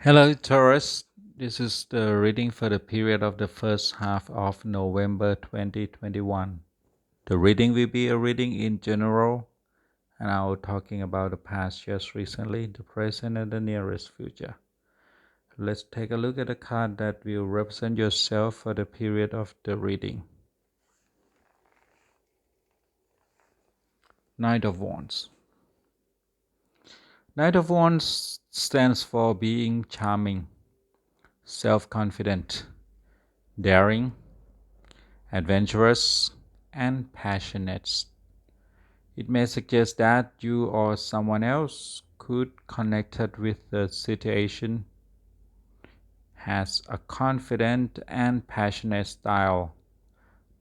Hello, Taurus. This is the reading for the period of the first half of November 2021. The reading will be a reading in general, and I will talking about the past just recently, the present, and the nearest future. Let's take a look at the card that will represent yourself for the period of the reading. Knight of Wands. Knight of Wands stands for being charming, self-confident, daring, adventurous, and passionate. It may suggest that you or someone else could connected with the situation, has a confident and passionate style.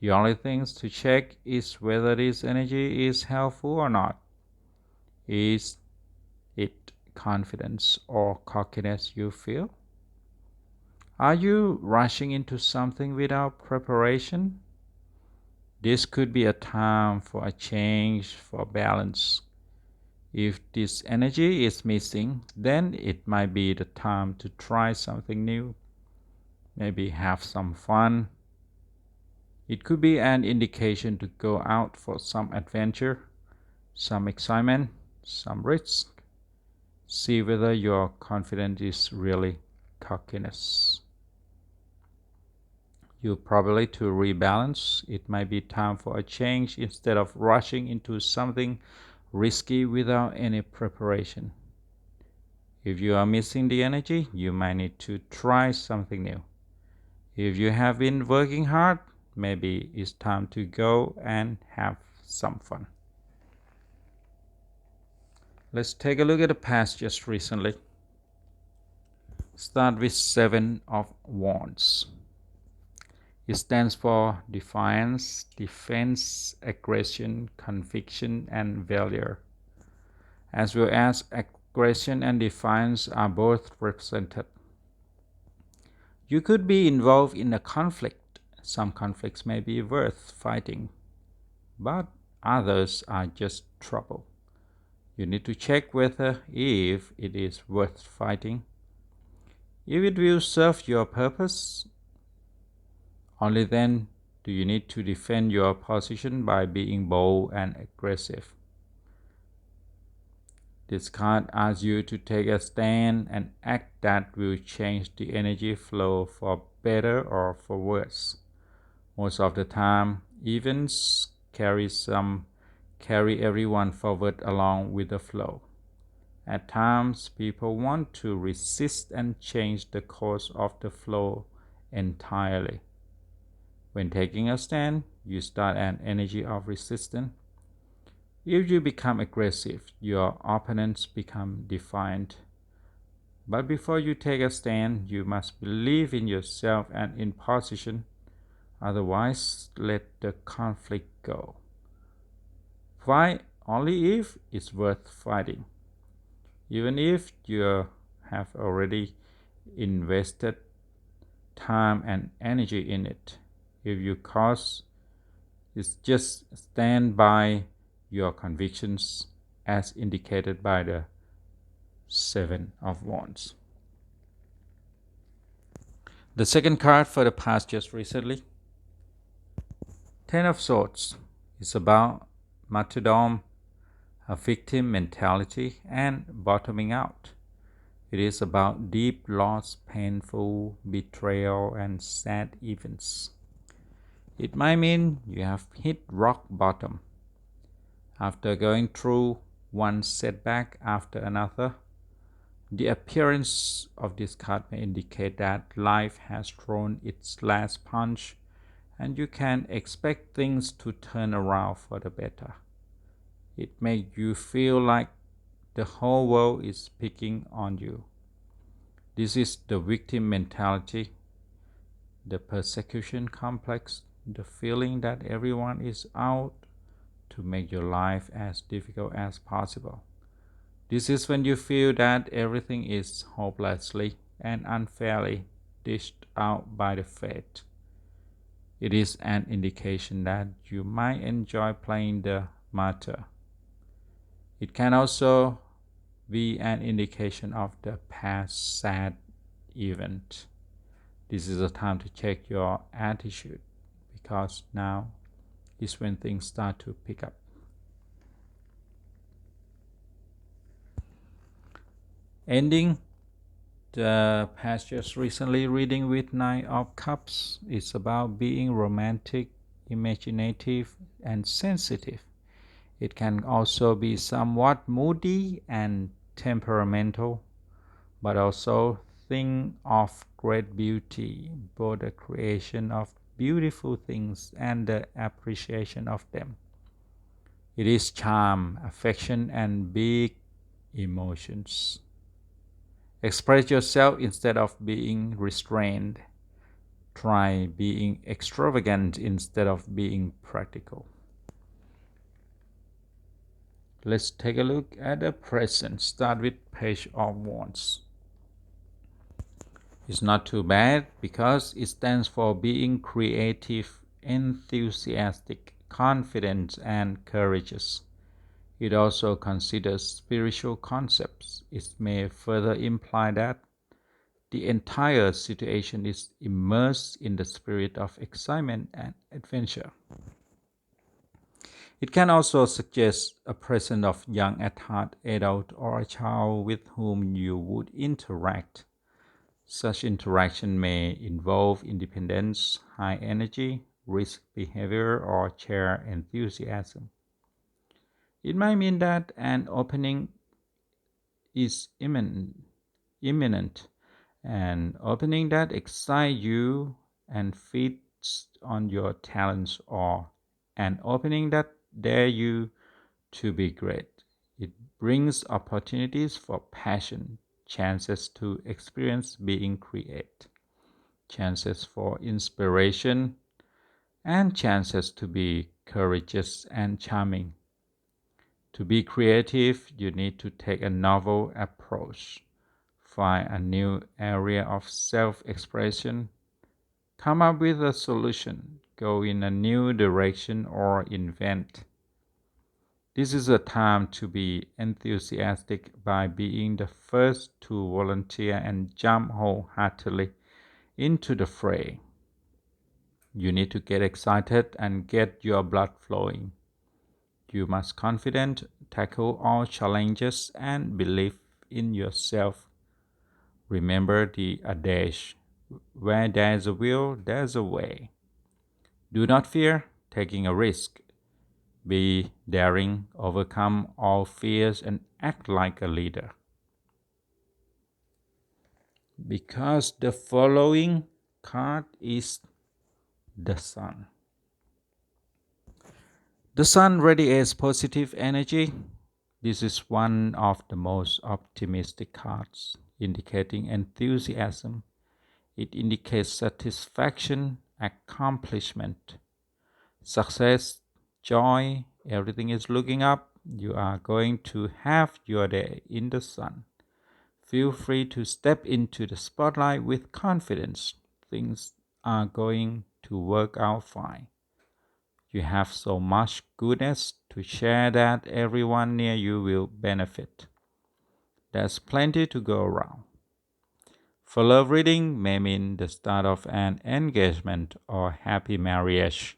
The only things to check is whether this energy is helpful or not. Is it confidence or cockiness you feel? Are you rushing into something without preparation? This could be a time for a change, for balance. If this energy is missing, then it might be the time to try something new, maybe have some fun. It could be an indication to go out for some adventure, some excitement, some risk. See whether your confidence is really cockiness. You probably to rebalance. It might be time for a change instead of rushing into something risky without any preparation. If you are missing the energy, you might need to try something new. If you have been working hard, maybe it's time to go and have some fun. Let's take a look at the past just recently. Start with Seven of Wands. It stands for defiance, defense, aggression, conviction, and valor. As well as aggression and defiance are both represented. You could be involved in a conflict. Some conflicts may be worth fighting, but others are just trouble. You need to check whether if it is worth fighting. If it will serve your purpose, only then do you need to defend your position by being bold and aggressive. This card asks you to take a stand and act that will change the energy flow for better or for worse. Most of the time, events carry everyone forward along with the flow. At times, people want to resist and change the course of the flow entirely. When taking a stand, you start an energy of resistance. If you become aggressive, your opponents become defiant. But before you take a stand, you must believe in yourself and in position. Otherwise, let the conflict go. Fight only if it's worth fighting. Even if you have already invested time and energy in it. If you cause, it's just stand by your convictions as indicated by the Seven of Wands. The second card for the past just recently, Ten of Swords, is about martyrdom, a victim mentality, and bottoming out. It is about deep loss, painful betrayal, and sad events. It might mean you have hit rock bottom. After going through one setback after another, the appearance of this card may indicate that life has thrown its last punch and you can expect things to turn around for the better. It makes you feel like the whole world is picking on you. This is the victim mentality, the persecution complex, the feeling that everyone is out to make your life as difficult as possible. This is when you feel that everything is hopelessly and unfairly dished out by the fate. It is an indication that you might enjoy playing the martyr. It can also be an indication of the past sad event. This is a time to check your attitude because now is when things start to pick up. Ending the past just recently reading with Nine of Cups is about being romantic, imaginative, and sensitive. It can also be somewhat moody and temperamental, but also thing of great beauty, both the creation of beautiful things and the appreciation of them. It is charm, affection, and big emotions. Express yourself instead of being restrained. Try being extravagant instead of being practical. Let's take a look at the present. Start with Page of Wands. It's not too bad because it stands for being creative, enthusiastic, confident, and courageous. It also considers spiritual concepts. It may further imply that the entire situation is immersed in the spirit of excitement and adventure. It can also suggest a presence of young at heart adult or a child with whom you would interact. Such interaction may involve independence, high energy, risk behavior, or shared enthusiasm. It might mean that an opening is imminent, an opening that excites you and feeds on your talents, or an opening that dare you to be great. It brings opportunities for passion, chances to experience being created, chances for inspiration, and chances to be courageous and charming. To be creative, you need to take a novel approach, find a new area of self-expression, come up with a solution, go in a new direction, or invent. This is a time to be enthusiastic by being the first to volunteer and jump wholeheartedly into the fray. You need to get excited and get your blood flowing. You must confident, tackle all challenges, and believe in yourself. Remember the adage, where there is a will, there is a way. Do not fear taking a risk. Be daring, overcome all fears, and act like a leader. Because the following card is the Sun. The Sun radiates positive energy. This is one of the most optimistic cards, indicating enthusiasm. It indicates satisfaction, accomplishment, success, joy. Everything is looking up. You are going to have your day in the sun. Feel free to step into the spotlight with confidence. Things are going to work out fine. You have so much goodness to share that everyone near you will benefit. There's plenty to go around. For love reading may mean the start of an engagement or happy marriage.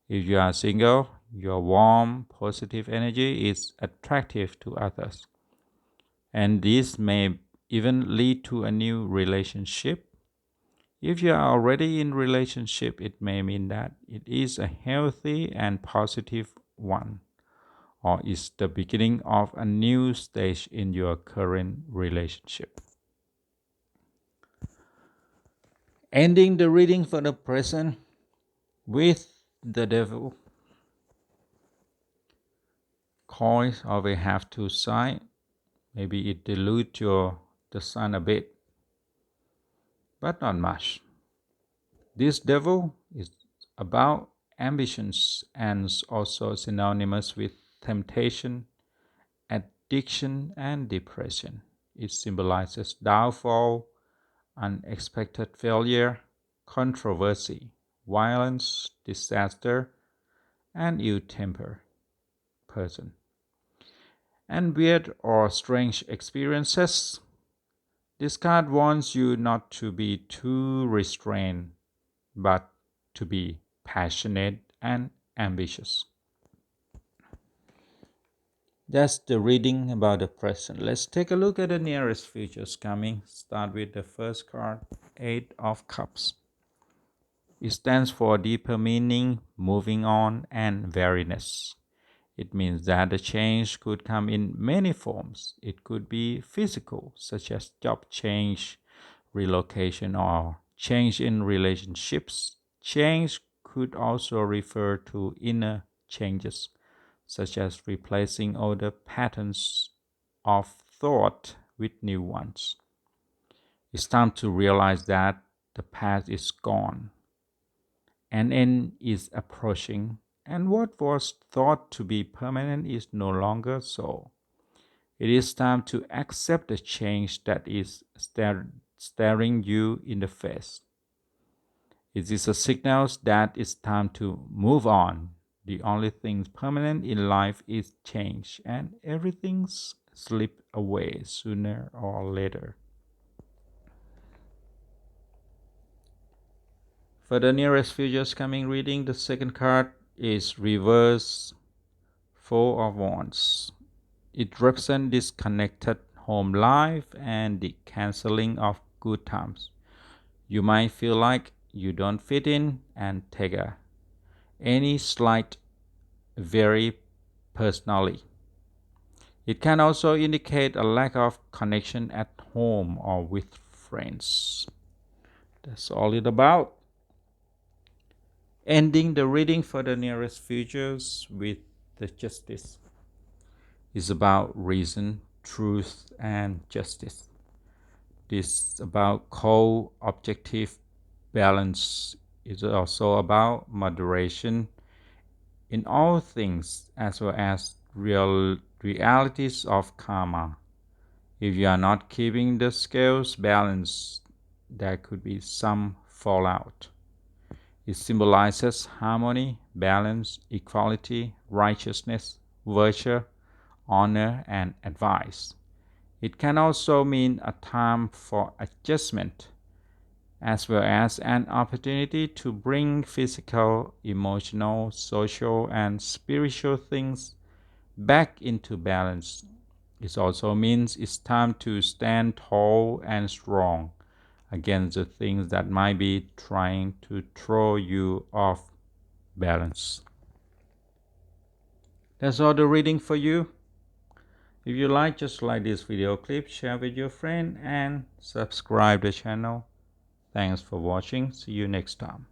If you are single, your warm, positive energy is attractive to others. And this may even lead to a new relationship. If you are already in relationship, it may mean that it is a healthy and positive one, or is the beginning of a new stage in your current relationship. Ending the reading for the present with the devil. Coins always have two sides. Maybe it dilutes the sun a bit, but not much. This devil is about ambitions and also synonymous with temptation, addiction, and depression. It symbolizes downfall, unexpected failure, controversy, violence, disaster, and ill-tempered person. And weird or strange experiences. This card wants you not to be too restrained, but to be passionate and ambitious. That's the reading about the present. Let's take a look at the nearest futures coming. Start with the first card, Eight of Cups. It stands for deeper meaning, moving on, and variedness. It means that the change could come in many forms. It could be physical, such as job change, relocation, or change in relationships. Change could also refer to inner changes, such as replacing older patterns of thought with new ones. It's time to realize that the past is gone, an end is approaching, and what was thought to be permanent is no longer so. It is time to accept the change that is staring you in the face. It is a signal that it's time to move on. The only thing permanent in life is change, and everything slips away sooner or later. For the nearest futures coming reading, the second card is Reverse Four of Wands. It represents disconnected home life and the canceling of good times. You might feel like you don't fit in and take any slight very personally. It can also indicate a lack of connection at home or with friends. That's all it's about. Ending the reading for the nearest futures with the Justice. It's about reason, truth, and justice. This is about co-objective balance. It's also about moderation in all things, as well as realities of karma. If you are not keeping the scales balanced, there could be some fallout. It symbolizes harmony, balance, equality, righteousness, virtue, honor, and advice. It can also mean a time for adjustment, as well as an opportunity to bring physical, emotional, social, and spiritual things back into balance. It also means it's time to stand tall and strong against the things that might be trying to throw you off balance. That's all the reading for you. If you like, just like this video clip, share with your friend and subscribe the channel. Thanks for watching. See you next time.